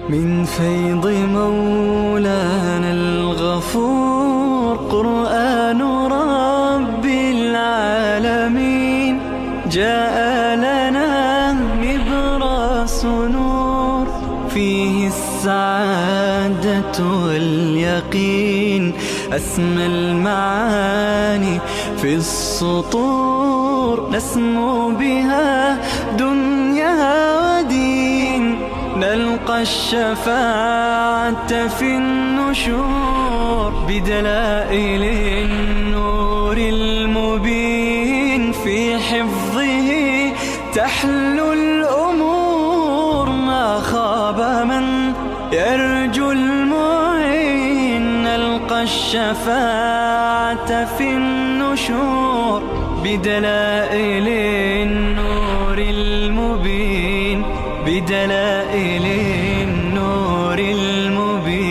من فيض مولانا الغفور قرآن رب العالمين جاء لنا نبراس نور فيه السعادة واليقين أسمى المعاني في السطور نسمو بها دنيا ودين نلقى الشفاعة في النشور بدلائل النور المبين في حفظه تحلو الأمور ما خاب من يرجو المعين نلقى الشفاعة في النشور بدلائل النور المبين بدلائل النور المبين.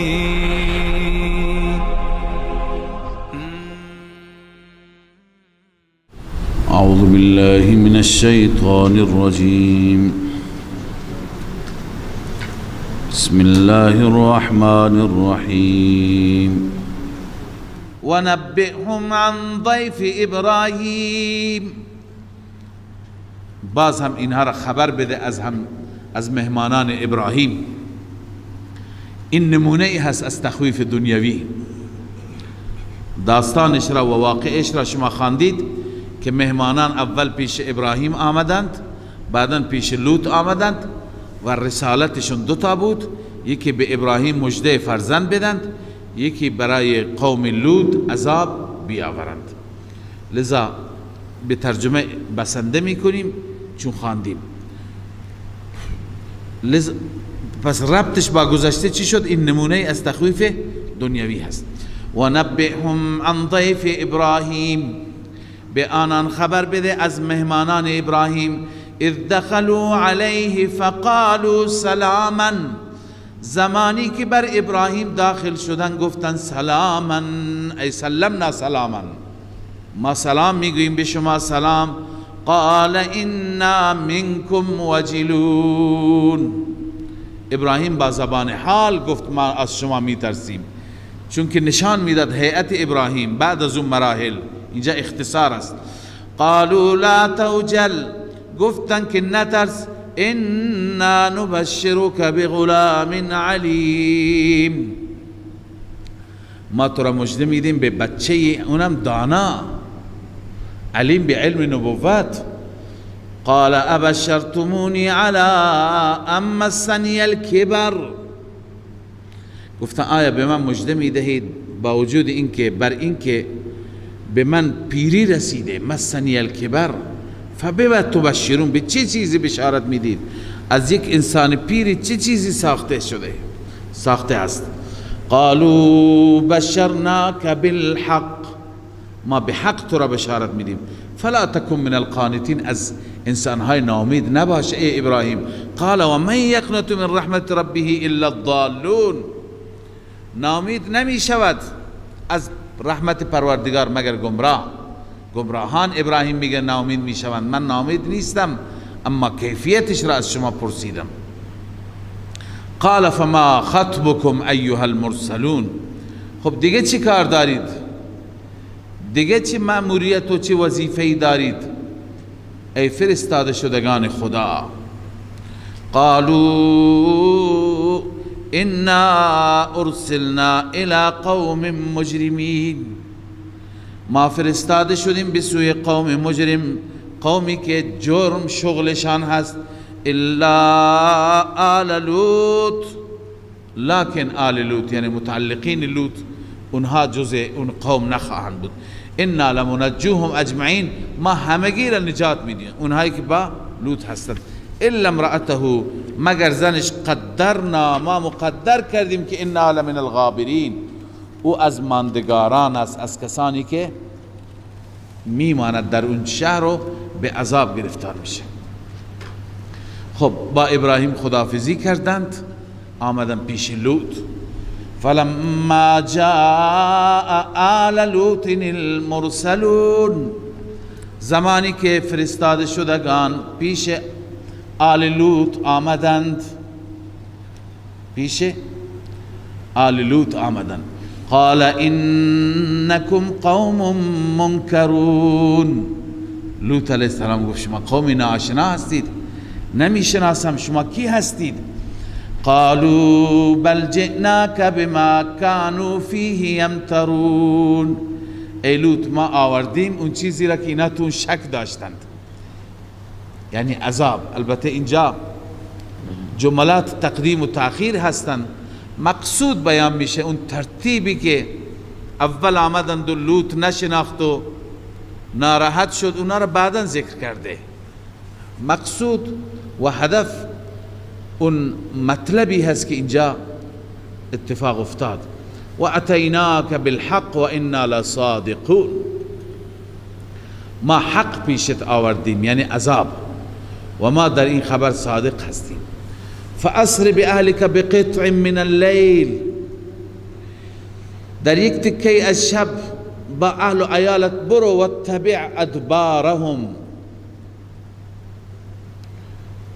أعوذ بالله من الشيطان الرجيم. بسم الله الرحمن الرحيم. ونبئهم عن ضيف ابراهیم. باز هم اینها را خبر بده از مهمانان ابراهیم. این نمونه ای هست از تخویف دنیوی. داستانش را و واقعش را شما خواندید که مهمانان اول پیش ابراهیم آمدند، بعداً پیش لوط آمدند و رسالتشون دوتا بود، یکی به ابراهیم مژده فرزند بدند، یکی برای قوم لوط عذاب بیاورند. لذا به ترجمه بسنده میکنیم چون خواندیم. پس ربطش با گذشته چی شد؟ این نمونه از تخویف دنیوی هست. و نبئهم عن ضیف ابراهیم، به آنان خبر بده از مهمانان ابراهیم. اذ دخلوا علیه فقالوا سلاما، زمانی که بر ابراهیم داخل شدن گفتن سلاما، ای سلمنا سلاما، ما سلام میگوییم به شما سلام. قال انا منکم وجلون، ابراهیم با زبان حال گفت ما از شما میترسیم، چون که نشان میداد هیئت ابراهیم بعد از اون مراحل. اینجا اختصار است. قالوا لا توجل، گفتن که نترس، انا نبشرک بغلام علیم، ما تو را مژده میدیم به بچه اونم دانا، علیم به علم نبوت. قال ابشرتمونی علی ان مسنی الکبر، گفتن آیا به من مژده میدهید با وجود اینکه بر اینکه به من پیری رسیده، مسنی الکبر، فبما تبشرون، به چه چیزی بشارت میدید؟ از یک انسان پیری چه چیزی ساخته است؟ قالوا بشرناک بالحق، ما به حق تو را بشارت میدیم. فلا تکن من القانتین، از انسانهای ناامید نباش ای ابراهیم. قال و من یقنط من رحمت ربه الا الضالون، ناامید نمی شود از رحمت پروردگار مگر گمراهان. ابراهیم میگه ناامید میشوند، من ناامید نیستم، اما کیفیتش را از شما پرسیدم. قال فما خطبكم ایها المرسلون، خب دیگه چی کار دارید؟ دیگه چی مأموریت و چی وظیفه‌ای دارید ای فرستاده شدگان خدا؟ قالوا انا ارسلنا الى قوم مجرمین، ما فرستاده شدیم به سوی قوم مجرم، قومی که جرم شغلشان هست. الا آل لوط، لكن آل لوط یعنی متعلقین لوط، اونها جزء اون قوم نخواهند بود. انا لمنجوهم اجمعین، ما همگی را نجات میدیم، اونهایی که با لوط هستند. الا امرأته، مگر زنش، قدرنا، ما مقدر کردیم که انا لمن الغابرین، او از ماندگاران است، از کسانی که میماند در اون شهر و به عذاب گرفتار میشه. خب با ابراهیم خداحافظی کردند، آمدن پیش لوط. فلما جاء آل لوط المرسلون، زمانی که فرستاده شدگان پیش آل لوط آمدند، پیش آل لوط آمدن. قال انکم قوم منکرون. لوط علیه السلام گفت شما قومی ناآشنا هستید، نمیشناسم، شما کی هستید؟ قالوا بل جئناک بما كانوا فیه یمترون. ای لوط ما آوردیم اون چیزی را که اینا تو شک داشتند، یعنی عذاب. البته اینجا جملات تقدیم و تأخیر هستند، مقصود بیان میشه اون ترتیبی که اول آمدند و لوط نشناخت و ناراحت شد، اونا را بعدا ذکر کرده. مقصود و هدف اون مطلبی هست که اینجا اتفاق افتاد. و اتیناک بالحق و انا لصادقون. ما حق پیشت آوردیم یعنی عذاب و ما در این خبر صادق هستیم. فاسر باهلک بقطع من اللیل. در یک تکه از شب با اهل و عیالت برو واتبع ادبارهم.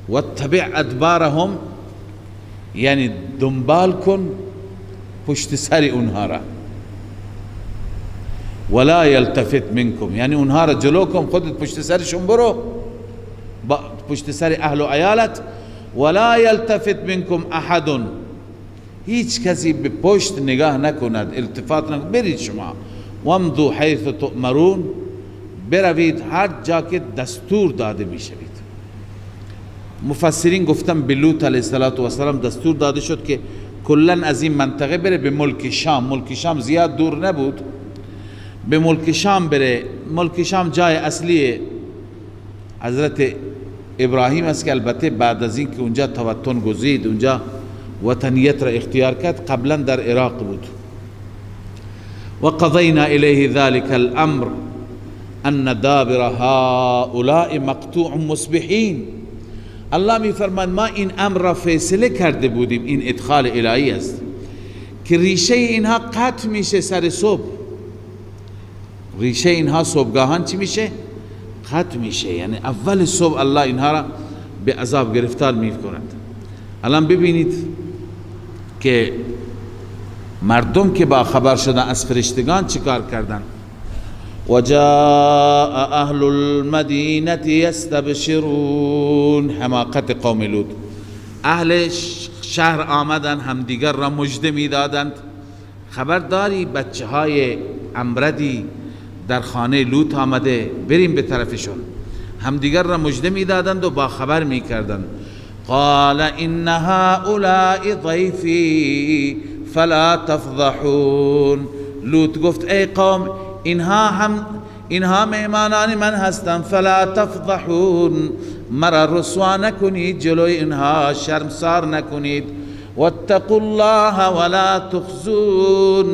واتبع ادبارهم یعنی دنبال کن پشت سر اونها را. ولا یلتفت منکم یعنی اونها را جلو کن، خودت پشت سرشون برو، پشت سر اهل و عیالت. ولا یلتفت منکم احد، هیچ کسی به پشت نگاه نکند، التفات نکند، برید شما. وامضوا حیث تؤمرون، بروید هر جا که دستور داده می شوید. مفسرین گفتن به لوط علیه السلام دستور داده شد که کلا از این منطقه بره به ملک شام. ملک شام زیاد دور نبود، به ملک شام بره. ملک شام جای اصلی حضرت ابراهیم است که البته بعد از این که اونجا توطن گزید، اونجا وطنیت را اختیار کرد، قبلا در عراق بود. و قضینا الیه ذلك الامر ان دابر هؤلاء مقطوع مصبحین. الله می فرماید ما این امر را فیصله کرده بودیم، این ادخال الهی است که ریشه اینها قطع میشه سر صبح. ریشه اینها صبحگاهان چی میشه؟ قطع میشه، یعنی اول صبح الله اینها را به عذاب گرفتار می کند. الان ببینید که مردم که با خبر شدن از فرشتگان چیکار کردن. و جاء اهل المدینه یستبشرون. حماقت قوم لوط. اهل شهر آمدن همدیگر را مژده میدادند. خبرداری بچه های امردی در خانه لوط آمده، بریم به طرفشون. همدیگر را مژده میدادند و با خبر میکردند. قال ان هؤلاء ضیفی فلا تفضحون. لوط گفت ای قوم اینها مهمانان من هستند، فلا تفضحون، مرا رسوا نکنید، جلوی اینها شرمسار نکنید. واتقوا الله ولا تخزون،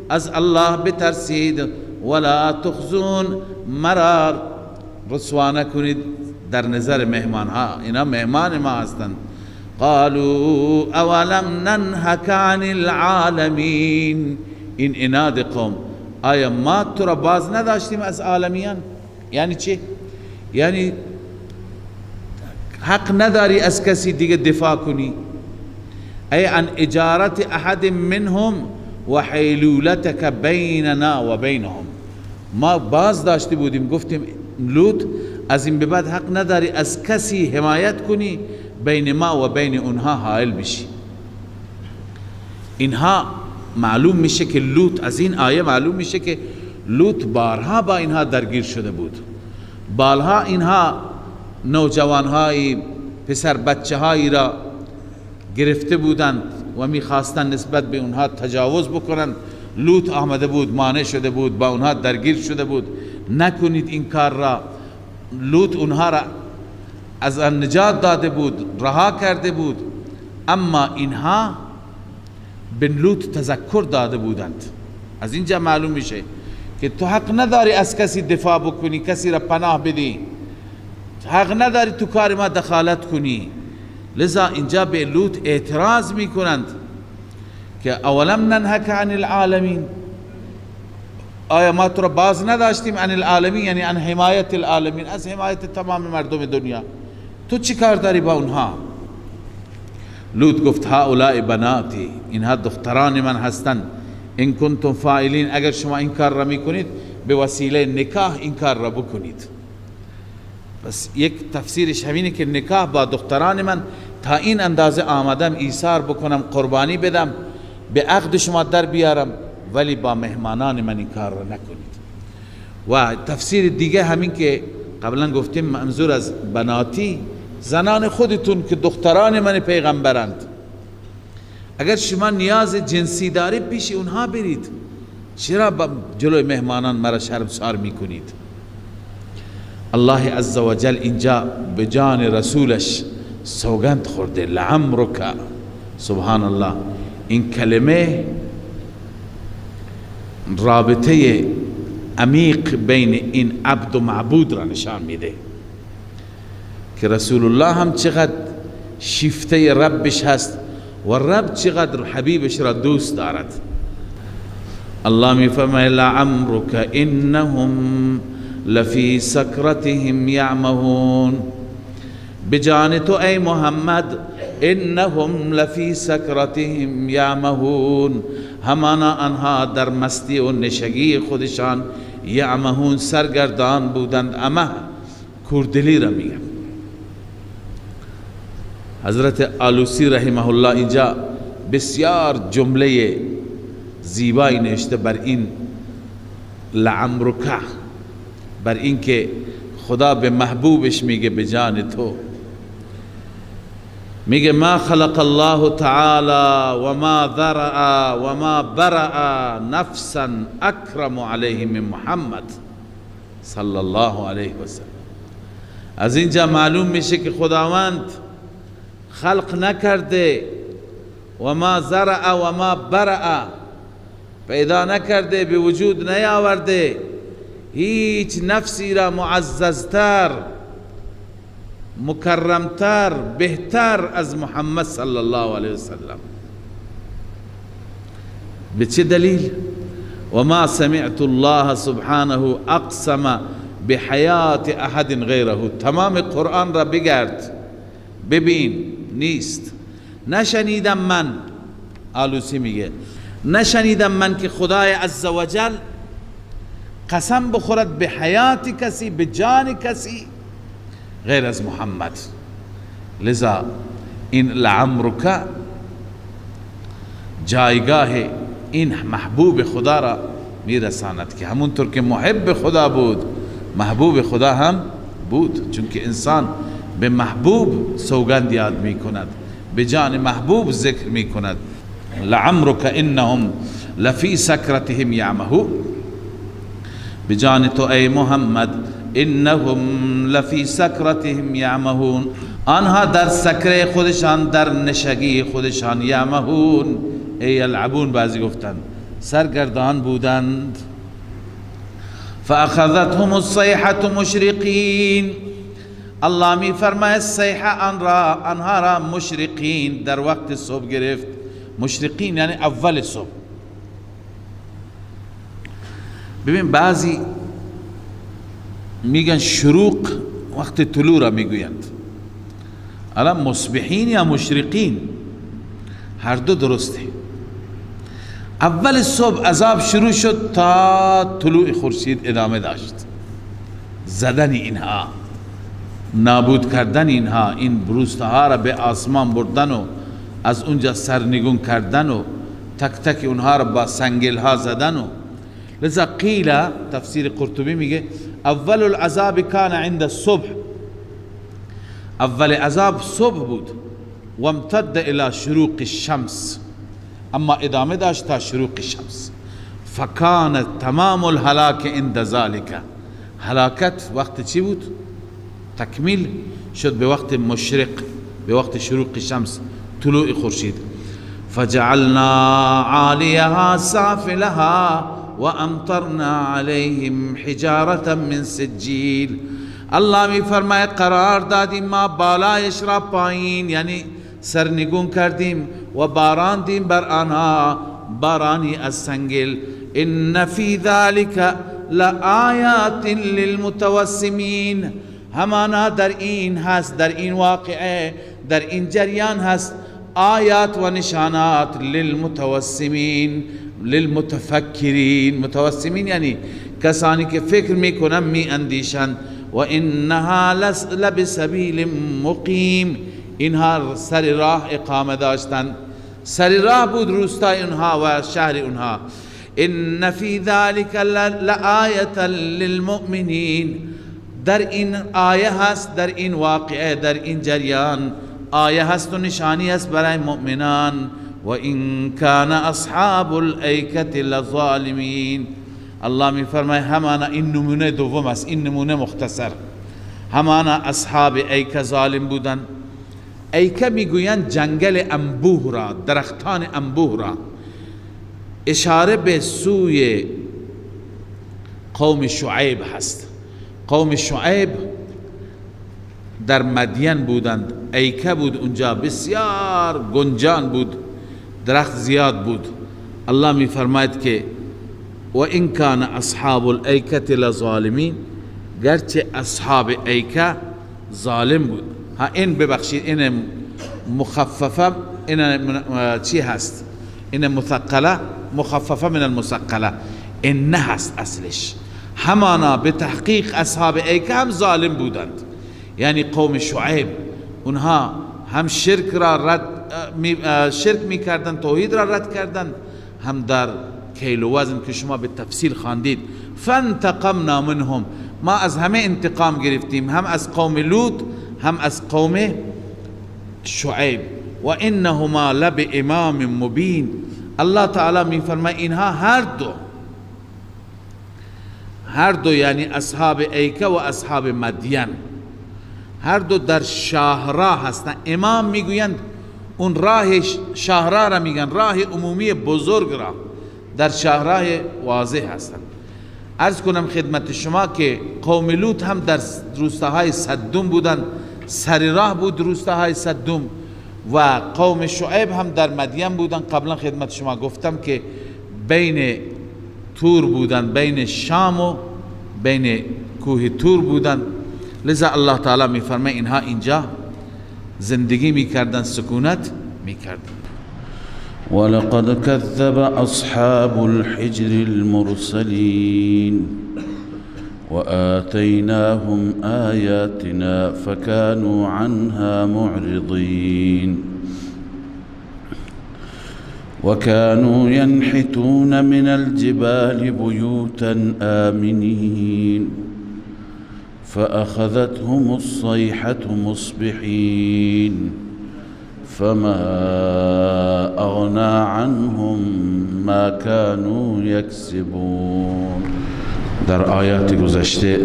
از الله بترسید. ولا تخزون، مرا رسوا نکنید در نظر مهمان ها، اینا مهمان ما هستند. قالوا اولم ننهك عن العالمین. این اناد قوم، آیا ما تو را باز نداشتیم از عالمیان؟ یعنی چی؟ یعنی حق نداری از کسی دیگه دفاع کنی. ای عن اجارت احد منهم و حیلولتک بیننا و بینهم. ما باز داشته بودیم، گفتیم لوط از این به بعد حق نداری از کسی حمایت کنی، بین ما و بین اونها حائل بشی. اینها معلوم میشه که لوط، از این آیه معلوم میشه که لوط بارها با اینها درگیر شده بود. بالها اینها نوجوانهایی، پسر بچه هایی را گرفته بودند و میخواستند نسبت به اونها تجاوز بکنند. لوط آمده بود، مانع شده بود، با اونها درگیر شده بود، نکنید این کار را. لوط اونها را از آن نجات داده بود، رها کرده بود، اما اینها به لوط تذکر داده بودند. از اینجا معلوم میشه که تو حق نداری از کسی دفاع بکنی، کسی را پناه بدی، حق نداری تو کار ما دخالت کنی. لذا اینجا به لوط اعتراض میکنند که اولم ننهک عن العالمین، آیا ما تو را باز نداشتیم عن العالمین، یعنی عن حمایت العالمین، از حمایت تمام مردم دنیا، تو چی کار داری با اونها؟ لوط گفت هؤلاء بناتی، اینها دختران من هستند، ان کنتم فاعلین، اگر شما این کار را میکنید به وسیله نکاح این کار را بکنید. بس یک تفسیرش همینه که نکاح با دختران من تا این اندازه آمدم ایثار بکنم، قربانی بدم، به عقد شما در بیارم، ولی با مهمانان من این کار را نکنید. و تفسیر دیگه همین که قبلا گفتیم، منظور از بناتی زنان خودتون که دختران من پیغمبرند، اگر شما نیاز جنسی دارید پیش اونها برید، چرا جلوی مهمانان مرا شرمسار میکنید؟ الله عزوجل اینجا به جان رسولش سوگند خورده، لعمرک. سبحان الله، این کلمه رابطه عمیق بین این عبد و معبود را نشان میده که رسول الله هم چقدر شیفته ربش هست و رب چقدر حبیبش را دوست دارد. الله میفرماید لعمرک انهم لفی سکرتهم یعمهون، بجان تو ای محمد، انهم لفی سکرتهم یعمهون، همانا آنها در مستی و نشگی خودشان، یعمهون سرگردان بودند. امه کوردلی را میگن. حضرت آلوسی رحمه الله اینجا بسیار جمله زیبایی نوشته بر این لعمرک، بر این که خدا به محبوبش میگه به جان تو، میگه ما خلق الله تعالی و ما ذرأ و ما برأ نفسا اکرم علیه من محمد صلی الله علیه و سلم. از اینجا معلوم میشه که خداوند خلق نکرده و ما زرع و ما برع، پیدا نکرده، به وجود نیاورده هیچ نفسی را معززتر، مکرمتر، بهتر از محمد صلی الله علیه وسلم. به چه دلیل؟ و ما سمعت الله سبحانه اقسم بحیات احد غیره. تمام قرآن را بگرد ببین، نیست. نشنیدم من، آلوسی میگه، نشنیدم من که خدای عزوجل قسم بخورد به حیات کسی، به جان کسی غیر از محمد. لذا این لعمرک جایگاه این محبوب خدا را میرساند که همونطور که محب خدا بود محبوب خدا هم بود، چون که انسان به محبوب سوگند یاد می کند، به جان محبوب ذکر می کند. لعمرک انهم لفی سکرتهم یعمهون، به جان تو ای محمد، انهم لفی سکرتهم یعمهون، آنها در سکره خودشان، در نشگی خودشان، یعمهون ای یلعبون، بعضی گفتند سرگردان بودند. فاخذتهم الصیحة مشرقین، الله می فرماید صیحه آنها را مشرقین، در وقت صبح گرفت. مشرقین یعنی اول صبح. ببین بعضی میگن شروق وقت طلوع را میگویند، الان مصبحین یا مشرقین هر دو درسته. اول صبح عذاب شروع شد تا طلوع خورشید ادامه داشت، زدن اینها، نابود کردن اینها، این روستاها را به آسمان بردن و از اونجا سرنگون کردن و تک تک اونها را با سنگل ها زدن. و لذا قیل، تفسیر قرطبی میگه اول العذاب کان عند الصبح، اول عذاب صبح بود، و امتد الى شروق الشمس، اما ادامه داشت تا شروق الشمس. فکان تمام الهلاک عند ذلك، هلاکت وقت چی بود؟ تکمیل شد به وقت مشرق، به وقت شروق الشمس، طلوع خورشید. فجعلنا عالیها سافلها و امطرنا علیهم حجارة من سجیل. الله می فرماید قرار دادیم ما بالایش را پایین، یعنی سرنگون کردیم و باراندیم بر آنها بارانی از سنگل. ان فی ذلک لآیات للمتوسمین، همانا در این هست، در این واقعه، در این جریان هست آیات و نشانات للمتوسمین، للمتفکرین. متوسمین یعنی کسانی که فکر میکنن، می اندیشن. و انها لبسبیل مقیم، اینها سر راه اقامه داشتن، سر راه بود روستای اونها و شهر اونها. ان فی ذلک لآیة للمؤمنین، در این آیه هست، در این واقعه، در این جریان آیه هست و نشانی هست برای مؤمنان. و این کان اصحاب الایکة لظالمین. الله می فرماید همانا، این نمونه دوم است، این نمونه مختصر. همانا اصحاب ایکه ظالم بودن. ایکه میگویند جنگل انبوه را، درختان انبوه را، اشاره به سوی قوم شعیب هست. قوم شعیب در مدین بودند، ایکه بود اونجا، بسیار گنجان بود، درخت زیاد بود. الله می فرماید که و این کان اصحاب الایکة لظالمین، گرچه اصحاب ایکه ظالم بود. ها این ببخشید، این مخففه، این چی هست؟ این مثقله، مخففه من المثقله، این نه هست اصلش. همانا به تحقیق اصحاب ایکه هم ظالم بودند، یعنی قوم شعیب. اونها هم شرک میکردن، توحید را رد کردند، هم در کیل و وزن که شما به تفصیل خواندید. فانتقمنا منهم، ما از همه انتقام گرفتیم، هم از قوم لوط هم از قوم شعیب. و انهما لبامام مبین. الله تعالی می فرماید اینها هر دو یعنی اصحاب ایکه و اصحاب مدین، هر دو در شاهراه هستند. امام میگویند اون راه شاهراه را میگن، راه عمومی بزرگ را، در شاهراه واضح هستند. عرض کنم خدمت شما که قوم لوط هم در روستاهای صدوم بودند، سر راه بود روستاهای صدوم. و قوم شعیب هم در مدین بودند. قبلا خدمت شما گفتم که بین تور بودند، بین شام و بین کوه تور بودند. لذا الله تعالی می فرماید اینها اینجا زندگی میکردن، سکونت میکردن. ولقد كذب أصحاب الحجر المرسلين وآتيناهم آياتنا فكانوا عنها معرضين وكانوا ينحتون من الجبال بيوتا آمنين فأخذتهم الصيحة مصبحين فما أغنى عنهم ما كانوا يكسبون. در آیات گذشته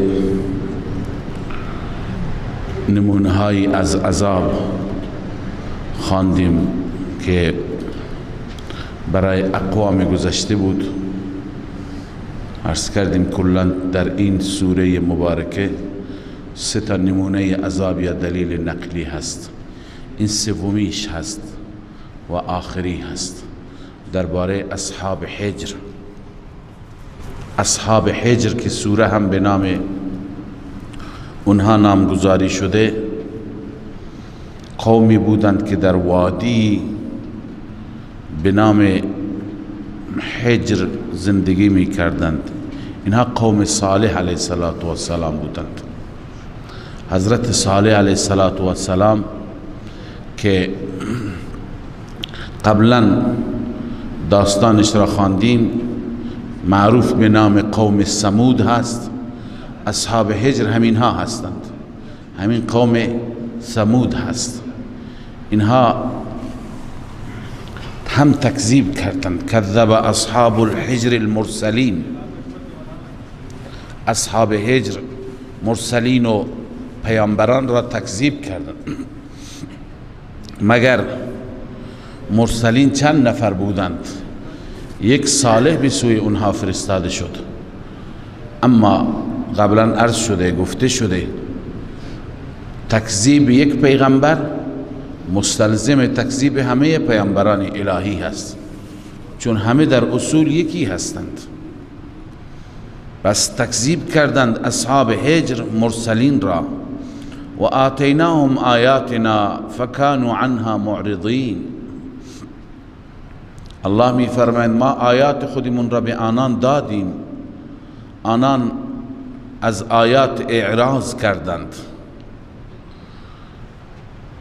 نمونه‌هایی از عذاب خواندیم که برای اقوام گذشته بود. عرض کردیم کلاً در این سوره مبارکه 3 نمونه عذاب یا دلیل نقلی هست. این سومیش هست و آخری هست درباره اصحاب حجر. اصحاب حجر که سوره هم به نام اونها نامگذاری شده، قومی بودند که در وادی به نام حجر زندگی می کردند. اینها قوم صالح علیه السلام بودند. حضرت صالح علیه السلام که قبلا داستانش را خواندیم، معروف به نام قوم ثمود هست. اصحاب حجر همین ها هستند، همین قوم ثمود هست. اینها هم تکذیب کردند. کذب اصحاب الحجر المرسلین، اصحاب حجر مرسلین و پیامبران را تکذیب کردند. مگر مرسلین چند نفر بودند؟ یک صالح به سوی اونها فرستاده شد، اما قبلا عرض شده، گفته شده تکذیب یک پیغمبر مستلزم تکذیب همه پیامبران الهی هست، چون همه در اصول یکی هستند. بس تکذیب کردند اصحاب حجر مرسلین را. و آتیناهم آیاتنا فکانوا عنها معرضین. الله می فرماید ما آیات خودمون را به آنان دادیم، آنان از آیات اعراض کردند.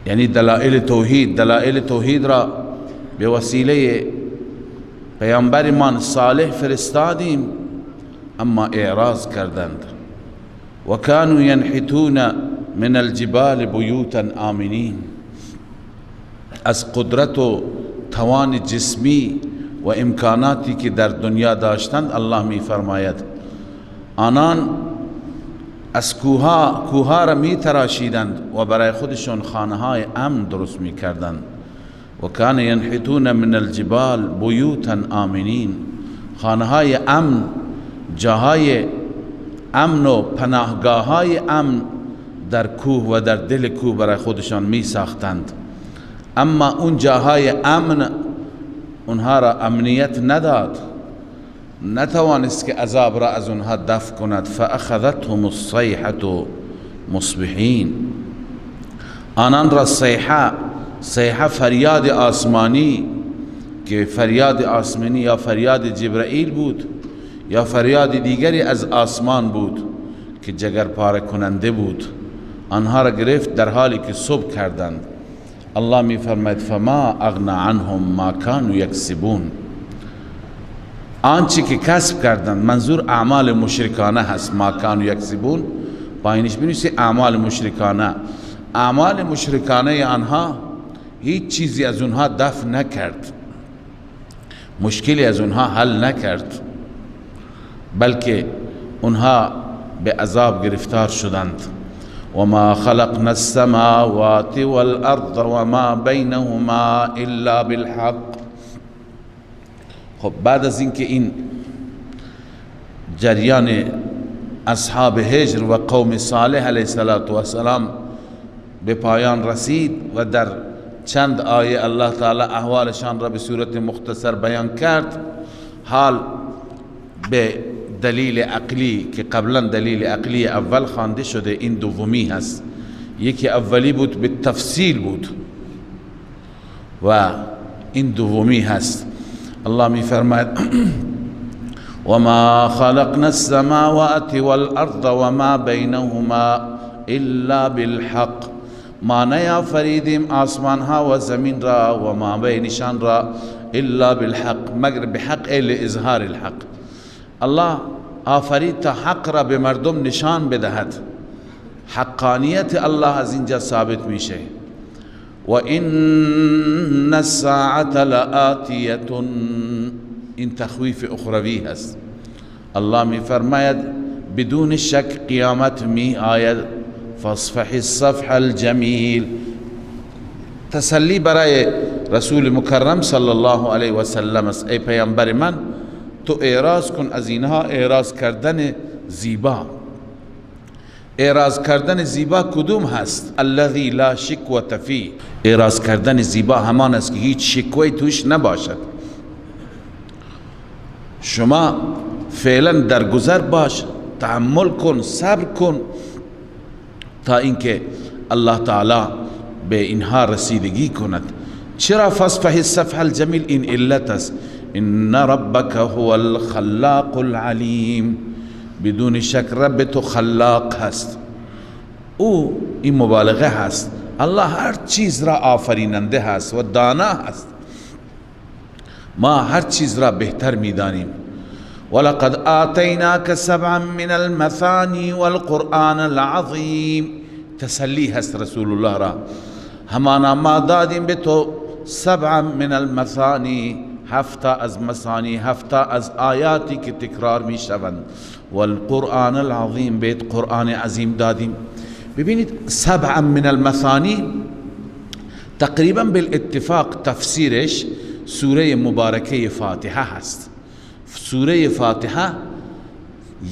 یعنی دلائل توحید را به وسیله پیامبرمان صالح فرستادیم اما اعراض کردند. و کانوا ینحتون من الجبال بیوتا آمنین، از قدرت و توان جسمی و امکاناتی که در دنیا داشتند الله می فرماید آنان از کوها را می تراشیدند و برای خودشون خانه های امن درست می کردند. و کان ینحتون من الجبال بیوتا آمنین، خانه های امن، جاهای امن و پناهگاه های امن در کوه و در دل کوه برای خودشان می ساختند. اما اون جاهای امن اونها را امنیت نداد، نتوانست که عذاب را از اونها دفع کند. فاخذتهم الصیحة مصبحین، آنان را صیحه فریاد آسمانی، که فریاد آسمانی یا فریاد جبرائیل بود یا فریاد دیگری از آسمان بود که جگر پاره کننده بود، آنها را گرفت در حالی که صبح کردند. الله می فرماید فما اغنى عنهم ما كانوا یکسبون، آنچه که کسب کردند، منظور اعمال مشرکانه هست. ما كانوا یکسبون پایینش بنویسی اعمال مشرکانه. اعمال مشرکانه آنها هیچ چیزی از اونها دفع نکرد، مشکلی از اونها حل نکرد، بلکه اونها به عذاب گرفتار شدند. وما خلقنا السماوات والارض وما بینهما الا بالحق. خب بعد از اینکه این جریان اصحاب هجر و قوم صالح علیه السلام به پایان رسید و در چند آیه الله تعالی احوالشان را به صورت مختصر بیان کرد، حال به دلیل عقلی که قبلا دلیل عقلی اول خوانده شده، این دومی هست. یکی اولی بود به تفصیل بود و این دومی هست. الله می فرماید وما خلقنا السماوات والارض وما بینهما الا بالحق، ما نیافریدیم آسمان ها و زمین را و ما بینشان را الا بالحق، مگر بحق لإظهار الحق. الله آفرید تا حق را به مردم نشان بدهد، حقانیت الله از اینجا ثابت میشه. و ان الساعة لآتیة، این تخویف اخروی هست. الله می فرماید بدون شک قیامت می آید. فاصفح الصفح الجمیل، تسلی برای رسول مکرم صلی الله علیه و سلم است. ای پیامبر من، تو اعراض کن از اینها اعراض کردن زیبا. اعراض کردن زیبا کدوم هست؟ الذی لا شکوة فیه، اعراض کردن زیبا همان است که هیچ شکوی توش نباشد. شما فعلا در گذر باش، تحمل کن، صبر کن تا اینکه الله تعالی به اینها رسیدگی کند. چرا فاصفح الصفح الجمیل؟ این علت است. ان ربک هو الخلاق العلیم، بدون شک رب تو خلاق هست، او این مبالغه هست. الله هر چیز را آفریننده هست و دانا هست، ما هر چیز را بهتر میدانیم. ولقد آتیناک سبعا من المثانی والقرآن العظیم، تسلی هست رسول الله را. همانا ما دادیم به تو سبعا من المثانی، هفته از مثانی، هفته از آیاتی که تکرار می شوند. والقرآن العظیم، بیت قرآن عظیم دادیم. ببینید سبعا من المثانی تقریبا بالاتفاق تفسیرش سوره مبارکه فاتحه هست. سوره فاتحه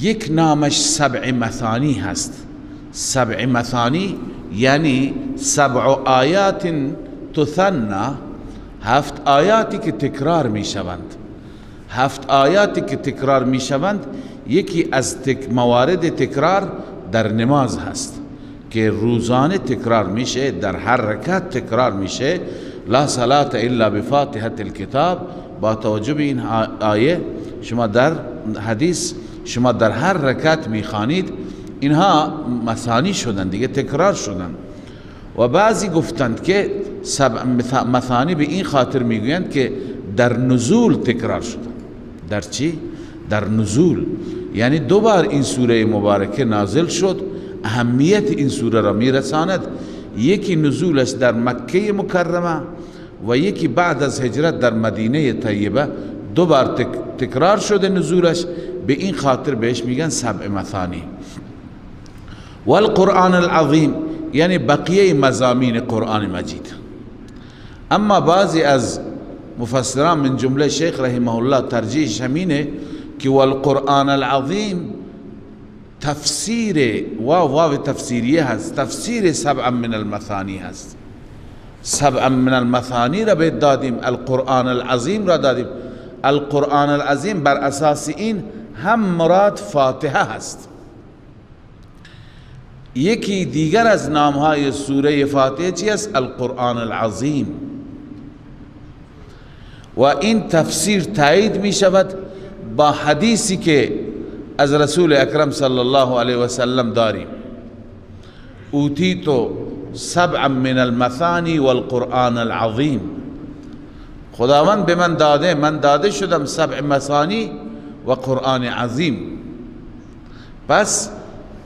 یک نامش سبع مثانی هست. سبع مثانی یعنی سبع آیات تثنى، هفت آیاتی که تکرار می شوند. هفت آیاتی که تکرار می شوند، یکی از موارد تکرار در نماز هست که روزانه تکرار میشه، در هر رکعت تکرار میشه. لا صلاة الا بفاتحة الكتاب، با توجه به این آیه شما در حدیث شما در هر رکعت میخوانید، اینها مثانی شدن دیگه، تکرار شدن. و بعضی گفتند که سبع مثانی به این خاطر میگویند که در نزول تکرار شدن. در چی؟ در نزول، یعنی دوبار این سوره مبارکه نازل شد، اهمیت این سوره را میرساند. یکی نزولش در مکه مکرمه و یکی بعد از هجرت در مدینه طیبه، دوبار تکرار شده نزولش، به این خاطر بهش میگن سبع مثانی. والقرآن العظیم یعنی بقیه مضامین قرآن مجید. اما بعضی از مفسران من جمله شیخ رحمه الله ترجیح همینه که والقرآن العظیم تفسیر واو تفسیریه هست، تفسیر سبع من المثانی هست. سبع من المثانی را بهت دادیم، القرآن العظیم را دادیم. القرآن العظیم بر اساس این هم مراد فاتحه هست. یکی دیگر از نامهای سوره فاتحه چی است؟ القرآن العظیم. و این تفسیر تایید می شود با حدیثی که از رسول اکرم صلی الله علیه و سلم داریم: اوتیتو سبعا من المثانی والقرآن العظیم. خداوند به من داده، من داده شدم سبع مثانی و قرآن عظیم. پس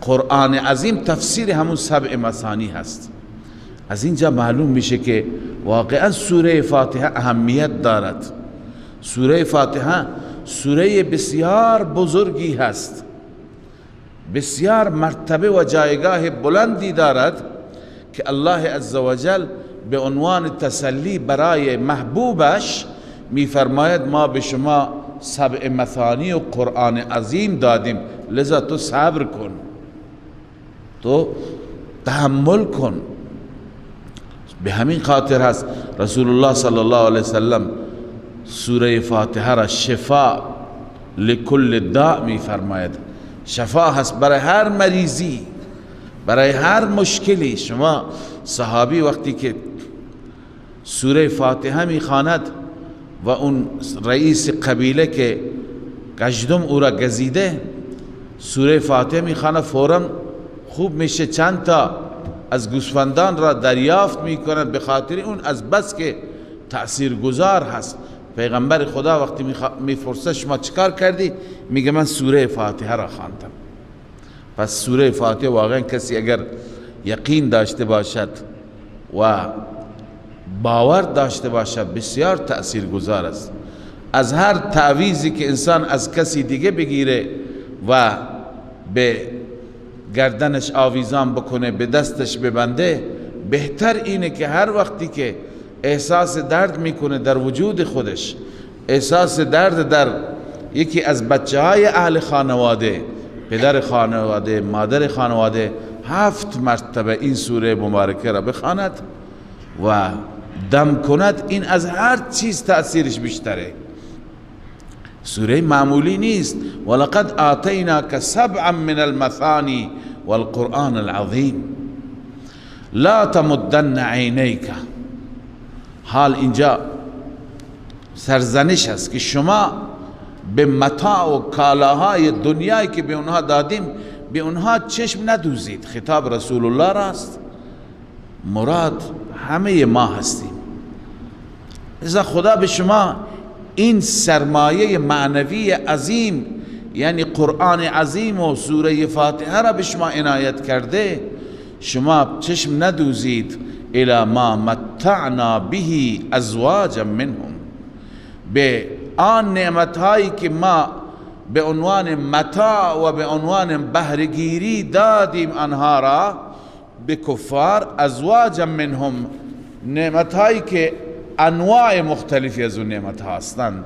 قرآن عظیم تفسیر همون سبع مثانی هست. از اینجا معلوم میشه که واقعا سوره فاتحه اهمیت دارد. سوره فاتحه سوره بسیار بزرگی هست، بسیار مرتبه و جایگاه بلندی دارد که الله عزوجل به عنوان تسلی برای محبوبش میفرماید ما به شما سبع مثانی و قرآن عظیم دادیم، لذا تو صبر کن، تو تحمل کن. به همین خاطر هست رسول الله صلی الله علیه وسلم سوره فاتحه را شفا لکل داء می فرماید. شفا هست برای هر مریضی، برای هر مشکلی. شما صحابی وقتی که سوره فاتحه می خواند و اون رئیس قبیله که گشتم او را گزیده سوره فاتحه می خواند، فوراً خوب میشه، چند تا از گوسفندان را دریافت می کند، به خاطر اون از بس که تأثیر گذار هست. پیغمبر خدا وقتی میپرسه شما چیکار کردی؟ میگه من سوره فاتحه را خواندم. پس سوره فاتحه واقعا کسی اگر یقین داشته باشد و باور داشته باشد بسیار تأثیر گذار است. از هر تعویزی که انسان از کسی دیگه بگیره و به گردنش آویزان بکنه، به دستش ببنده، بهتر اینه که هر وقتی که احساس درد میکنه در وجود خودش، احساس درد در یکی از بچه های اهل خانواده، پدر خانواده، مادر خانواده، 7 مرتبه این سوره مبارکه را بخواند و دم کند، این از هر چیز تأثیرش بیشتره. سوره معمولی نیست. ولقد آتیناک سبعا من المثانی والقرآن العظیم لا تمدن عینیک. حال اینجا سرزنش است که شما به متاع و کالاهای دنیایی که به اونها دادیم به اونها چشم ندوزید. خطاب رسول الله راست، مراد همه ما هستیم. لذا خدا به شما این سرمایه معنوی عظیم یعنی قرآن عظیم و سوره فاتحه را به شما عنایت کرده، شما چشم ندوزید الی ما متعنا به ازواجا منهم، به آن نعمتهایی که ما به عنوان متاع و به عنوان بهره‌گیری دادیم آنها را به کفار. ازواجا منهم، نعمتهایی که انواع مختلفی از اون نعمتها هستند،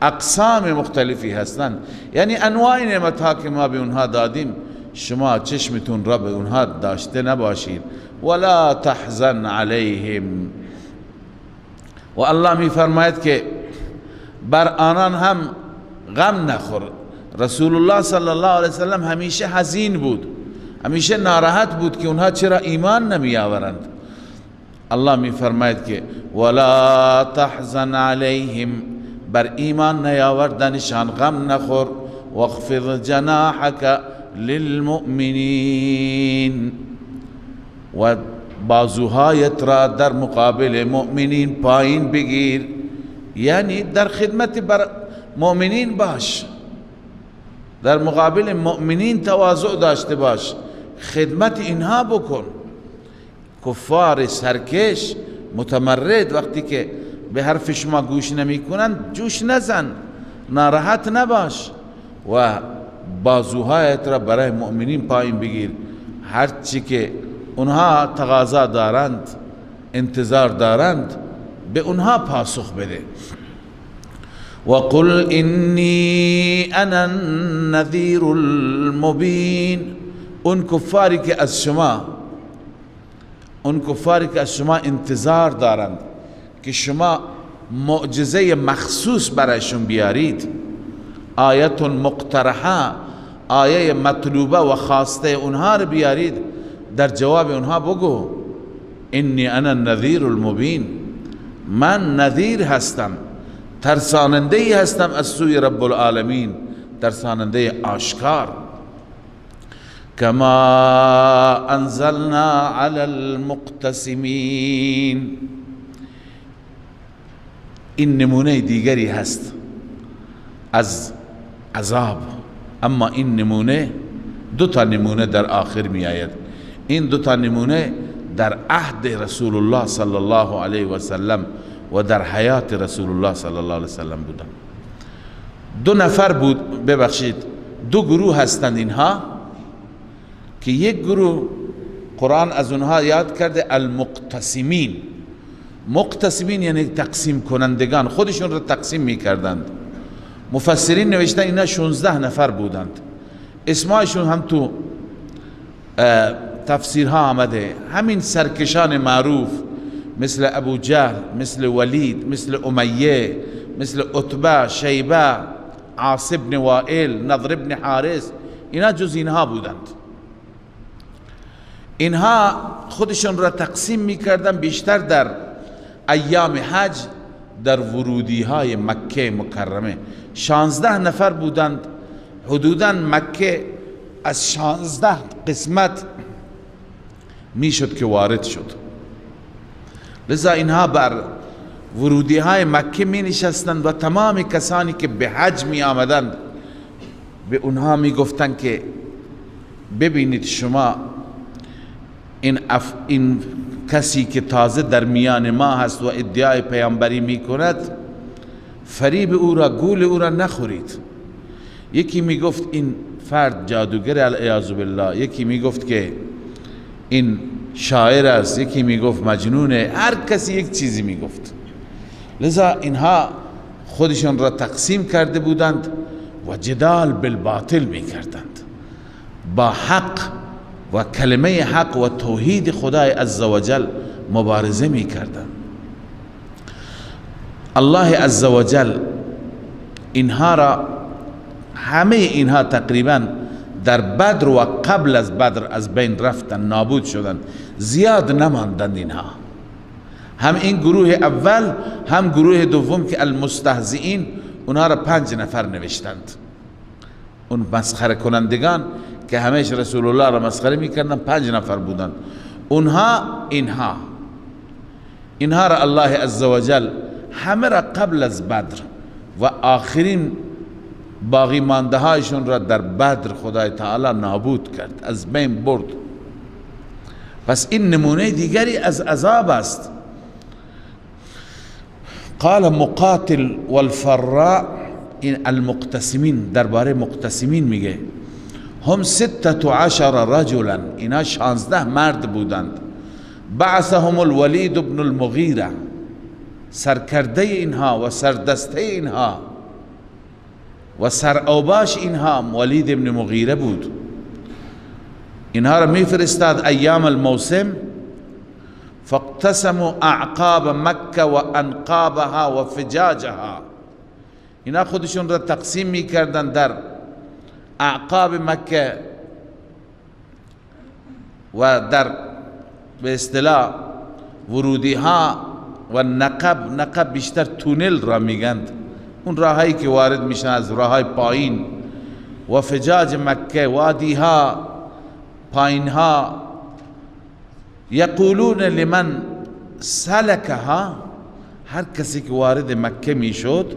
اقسام مختلفی هستند، یعنی انواع نعمتها که ما به اونها دادیم شما چشمتون را به اونها داشته نباشید. ولا تحزن علیهم، و الله می فرماید که بر آنان هم غم نخور. رسول الله صلی الله علیه وسلم همیشه حزین بود، همیشه ناراحت بود که اونها چرا ایمان نمی آورند. الله می فرماید که ولا تحزن علیهم، بر ایمان نیاوردنشان غم نخور. واخفض جناحك للمؤمنین، و بازوهایت را در مقابل مؤمنین پایین بگیر، یعنی در خدمت بر مؤمنین باش، در مقابل مؤمنین تواضع داشته باش، خدمت اینها بکن. کفار سرکش متمرد وقتی که به حرف شما گوش نمی کنند جوش نزن، ناراحت نباش و بازوهایت را برای مؤمنین پایین بگیر. هرچی که اونها تقاضا دارند، انتظار دارند، به اونها پاسخ بده. وقل انی انا النذیر المبین، اون کفاری که از شما انتظار دارند که شما معجزه مخصوص برایشون بیارید، آیت مقترحه، آیه مطلوبه و خواسته اونها رو بیارید، در جواب اونها بگو انی انا النذیر المبین، من نذیر هستم، ترساننده ای هستم از سوی رب العالمین، ترساننده آشکار. کما انزلنا علی المقتسمین، این نمونه دیگری هست از عذاب، اما این نمونه دو تا نمونه در آخر می آید. این دو تا نمونه در عهد رسول الله صلی الله علیه و سلم و در حیات رسول الله صلی الله علیه و سلم بودن. دو نفر بود، ببخشید دو گروه هستند اینها، که یک گروه قرآن از اونها یاد کرده المقتسمین. مقتسمین یعنی تقسیم کنندگان، خودشون رو تقسیم می کردند. مفسرین نوشتن اینا 16 نفر بودند، اسمایشون هم تو تفسیرها آمده. همین سرکشان معروف مثل ابو جهل، مثل ولید، مثل امیه، مثل عتبه، شیبه، عاص بن وائل، نضر بن حارث، اینا جز اینها بودند. اینها خودشون را تقسیم میکردن بیشتر در ایام حج، در ورودی های مکه مکرمه. 16 نفر بودند. حدوداً مکه از 16 قسمت میشد که وارد شد، لذا اینها بر ورودی های مکه می نشستند و تمام کسانی که به حج می آمدند به اونها می گفتند که ببینید شما این کسی که تازه در میان ما هست و ادعای پیامبری می کند، فریب او را، گول او را نخورید. یکی می گفت این فرد جادوگر العیاذ بالله، یکی می گفت که این شاعر است، یکی می گفت مجنونه، هر کسی یک چیزی می گفت. لذا اینها خودشون را تقسیم کرده بودند و جدال بالباطل می کردند، با حق و کلمه حق و توحید خدای عزوجل مبارزه می کردند. الله عزوجل اینها را، همه اینها تقریبا در بدر و قبل از بدر از بین رفتن، نابود شدند، زیاد نماندند. اینها هم این گروه اول هم گروه دوم که المستهزئین، اونها را 5 نفر نوشتند. اون مسخره کنندگان که همیشه رسول الله را مسخره میکردن 5 نفر بودند. اینها را الله عزوجل همه را قبل از بدر و آخرین باقی مانده هایشون را در بدر خدای تعالی نابود کرد، از بین برد. پس این نمونه دیگری از عذاب است. قال مقاتل والفراء، این المقتسمین درباره مقتسمین میگه هم 16 رجلا، اینا 16 مرد بودند. بعثهم الولید بن المغیره، سرکرده اینها و سردسته اینها و سرآباش اینها ولید بن مغیره بود. اینها را میفرستاد ایام الموسم، فاقتسموا اعقاب مکه و انقابها و فجاجها. اینا خودشون را تقسیم میکردن در اعقاب مکه و در به اصطلاح ورودی ها و نقب بیشتر تونل را میگند، اون راهایی که وارد میشن از راههای پایین و فجاج مکه، وادی ها، پایین ها، یقولون لمن سلکها، هر کسی که وارد مکه میشد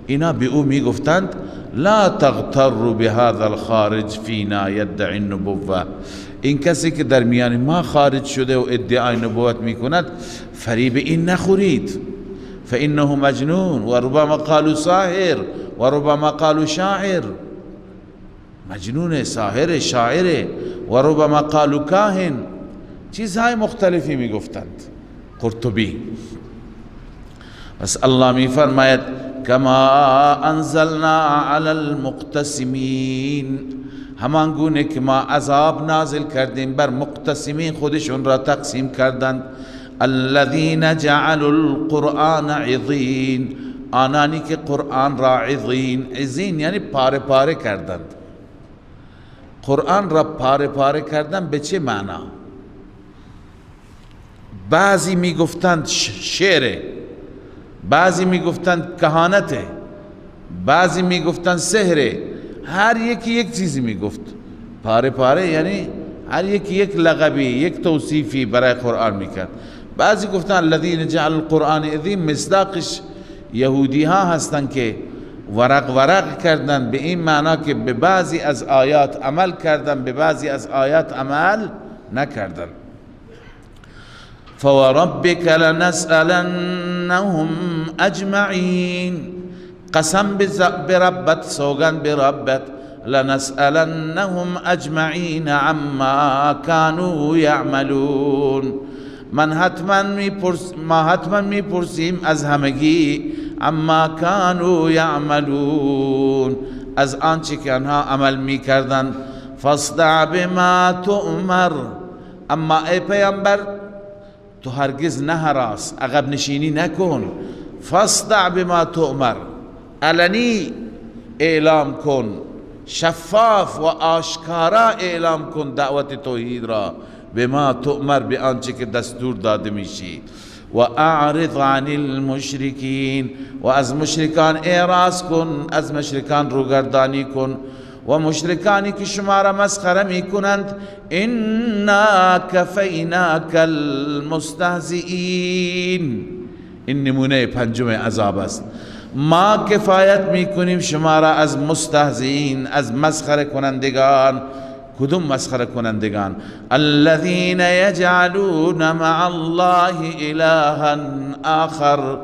اینا به او میگفتند لا تغتر بهذا الخارج فینا یدعی النبوه، این کسی که در میان ما خارج شده و ادعای نبوت میکند فریب این نخورید، فانه مجنون و ربما قالوا ساحر و ربما قالوا شاعر، مجنون، ساحر، شاعر، و ربما قالوا کاهن، چیزهای مختلفی میگفتند. قرطبی. بس الله میفرماید کما انزلنا علی المقتسمین، همان گونه که ما عذاب نازل کردیم بر مقتسمین، خودشون را تقسیم کردند. الذین جعلوا القرآن عضین، آنانی که قرآن را عضین، عضین یعنی پاره پاره کردند. قرآن را پاره پاره کردن به چه معنا؟ بعضی میگفتند شعره، بعضی میگفتند کهانته، بعضی میگفتند سحره، هر یکی یک چیزی میگفت. پاره پاره یعنی هر یکی یک لقبی، یک توصیفی برای قرآن میکرد. بعضی گفتند الذین جعل القرآن عظیم، مصداقش یهودی ها هستند که ورق کردن به این معنا که به بعضی از آیات عمل کردن، به بعضی از آیات عمل نکردن. فوربک لنسألنهم اجمعین، قسم بربت، سوگن بربت، لنسألنهم اجمعین عما كانوا یعملون، ما حتما میپرسیم از همگی اما كانوا یعملون، از آنچه که آنها عمل میکردند. فاصدع بما تؤمر، اما ای پیامبر تو هرگز نهراس، عقب نشینی نکن. فاصدع بما تؤمر، علنی اعلام کن، شفاف و آشکارا اعلام کن دعوت توحید را. بما تؤمر، به آنچه که دستور داده میشی. و اعرض عن المشرکین، و از مشرکان اعراض کن، از مشرکان روگردانی کن. و مشرکانی که شما را مسخره میکنند انا کفیناک المستهزئین، این نمونه پنجم عذاب است. ما کفایت میکنیم شما را از مستهزئین، از مسخره کنندگان. کدوم مسخره کنندگان؟ الذين يجعلون مع الله الها آخر،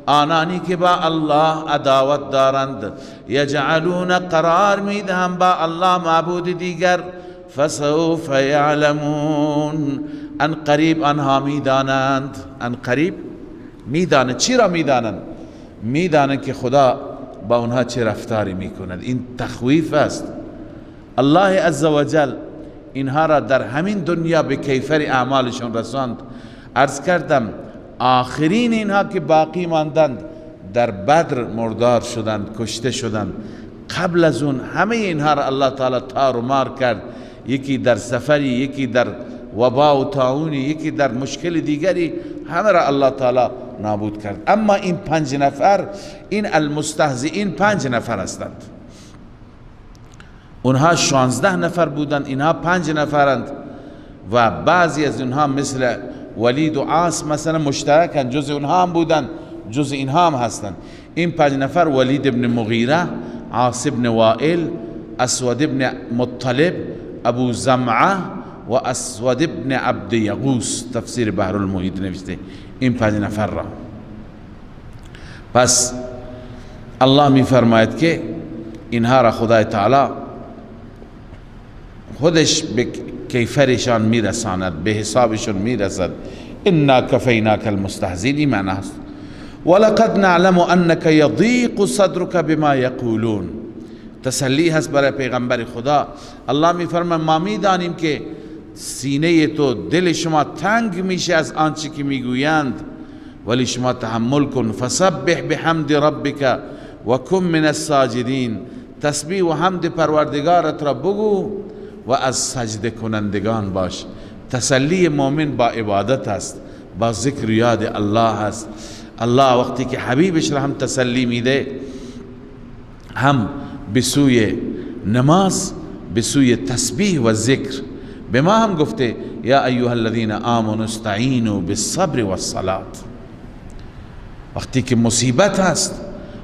آنانی که با الله عداوت دارند. یجعلون، قرار میدهم با الله معبود دیگر. فسوف یعلمون، ان قریب آنها میدانند. ان قریب میدانند. چی را میدانند؟ میدانند که خدا با اونها چه رفتاری میکند. این تخویف است. الله عزوجل اینها را در همین دنیا به کیفر اعمالشون رساند. عرض کردم آخرین اینها که باقی ماندند در بدر مردار شدند، کشته شدند. قبل از اون همه اینها را الله تعالی تار و مار کرد. یکی در سفری، یکی در وبا و طاعونی، یکی در مشکل دیگری، همه را الله تعالی نابود کرد. اما این 5 نفر، این المستهزئین 5 نفر هستند. اونها 16 نفر بودند، اینها 5 نفرند. و بعضی از اونها مثل ولید و عاص مثلا مشترکن، جز اونها هم بودند، جز اینها هم هستند. این 5 نفر ولید ابن مغیره، عاص ابن وائل، اسود ابن مطلب، ابو زمعه و اسود ابن عبد یغوس. تفسیر بحر المحیط نوشته این 5 نفر را. پس الله می فرماید که اینها را خدای تعالی خودش به کیفرشان میرساند، به حسابشون میرسد. انا کفیناک المستهزئین، این معنی است. ولقد نعلم انک یضیق صدرک بما یقولون، تسلی هست برای پیغمبر خدا. الله میفرماید ما میدانیم که سینه تو، دل شما تنگ میشه از آنچه که میگویند، ولی شما تحمل کن. فسبح بحمد ربک و کن من الساجدین، تسبیح و حمد پروردگارت را بگو و از سجده کنندگان باش. تسلی مؤمن با عبادت است، با ذکر یاد الله است. الله وقتی که حبیبش را هم تسلی میده، هم به سوی نماز، به سوی تسبیح و ذکر. به ما هم گفته یا ایها الذین آمنوا استعینوا بالصبر والصلاة. وقتی که مصیبت هست،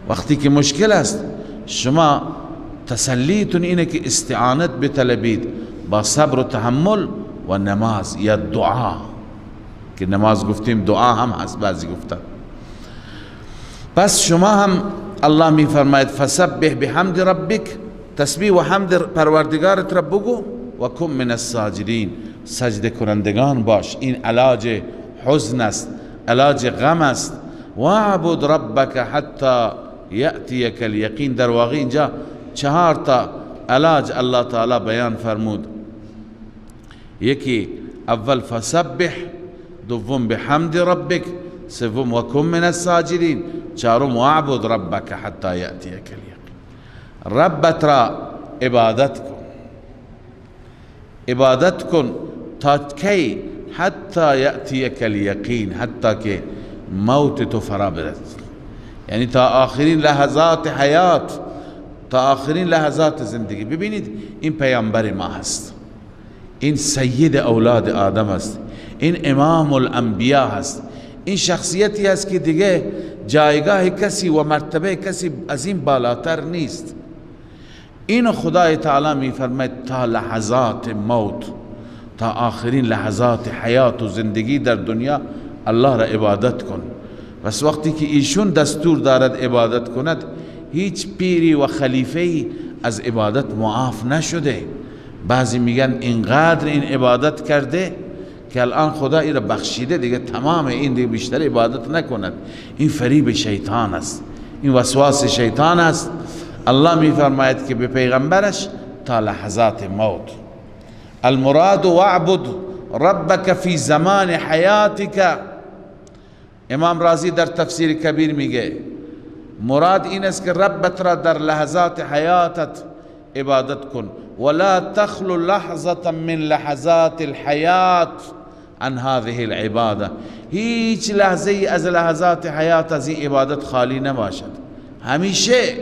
وقتی که مشکل است، شما تسلیتون اینه که استعانت بطلبید با صبر و تحمل و نماز یا دعا، که نماز گفتیم دعا هم هست بعضی گفتن. پس شما هم الله می فرماید فسبح بحمد ربک، تسبیح و حمد پروردگارت را بگو، و کن من الساجدین، سجده کنندگان باش. این علاج حزن است، علاج غم است. واعبد ربک حتی یأتیک الیقین. در واقع اینجا 4 تا علاج الله تعالی بیان فرمود. یکی اول فسبح، دوم بحمد ربک، سوم و کن من الساجدین، چهارم واعبد ربک حتی یأتیک الیقین. ربت را عبادت کن، عبادت کن تا کی؟ حتی یأتیک الیقین، حتی که موت تو فرا برد، یعنی تا آخرین لحظات حیات، تا آخرین لحظات زندگی. ببینید این پیامبر ما هست، این سید اولاد آدم است، این امام الانبیا هست، این شخصیتی است که دیگه جایگاه کسی و مرتبه کسی از این بالاتر نیست. اینو خدای تعالی می فرماید تا لحظات موت، تا آخرین لحظات حیات و زندگی در دنیا الله را عبادت کن. بس وقتی که ایشون دستور دارد عبادت کند، هیچ پیری و خلیفه‌ای از عبادت معاف نشده. بعضی میگن اینقدر این عبادت کرده که الان خدا این را بخشیده، دیگه تمام این دیگه بیشتر عبادت نکند. این فریب شیطان است، این وسواس شیطان است. الله می فرماید که به پیغمبرش تا لحظات موت. المراد واعبد ربک فی زمان حیاتک. امام رازی در تفسیر کبیر میگه مراد این است که ربت را در لحظات حیاتت عبادت کن، ولا تخلو لحظة من لحظات الحیات عن هذه العباده. هیچ لحظه از لحظات حیات از این عبادت خالی نباشد، همیشه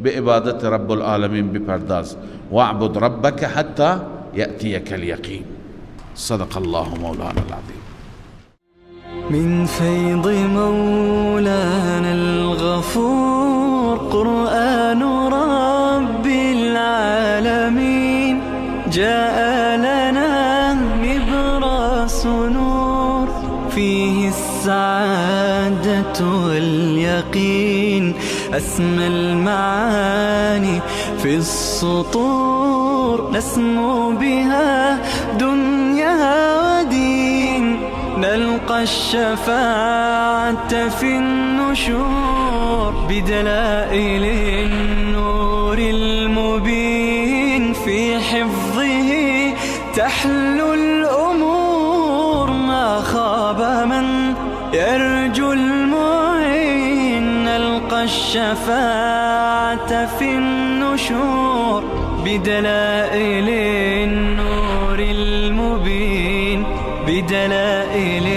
به عبادت رب العالمین بپرداز. واعبد ربک حتی یأتیک الیقین. صدق الله مولانا العظیم. من فيض مولانا الغفور قرآن رب العالمين جاء لنا نبراس نور فيه السعادة واليقين أسمى المعاني في السطور نسمو بها دنيا ودين نلقى الشفاعة في النشور بدلائل النور المبين في حفظه تحلو الأمور ما خاب من يرجو المعين نلقى الشفاعة في النشور بدلائل النور المبين بدلائل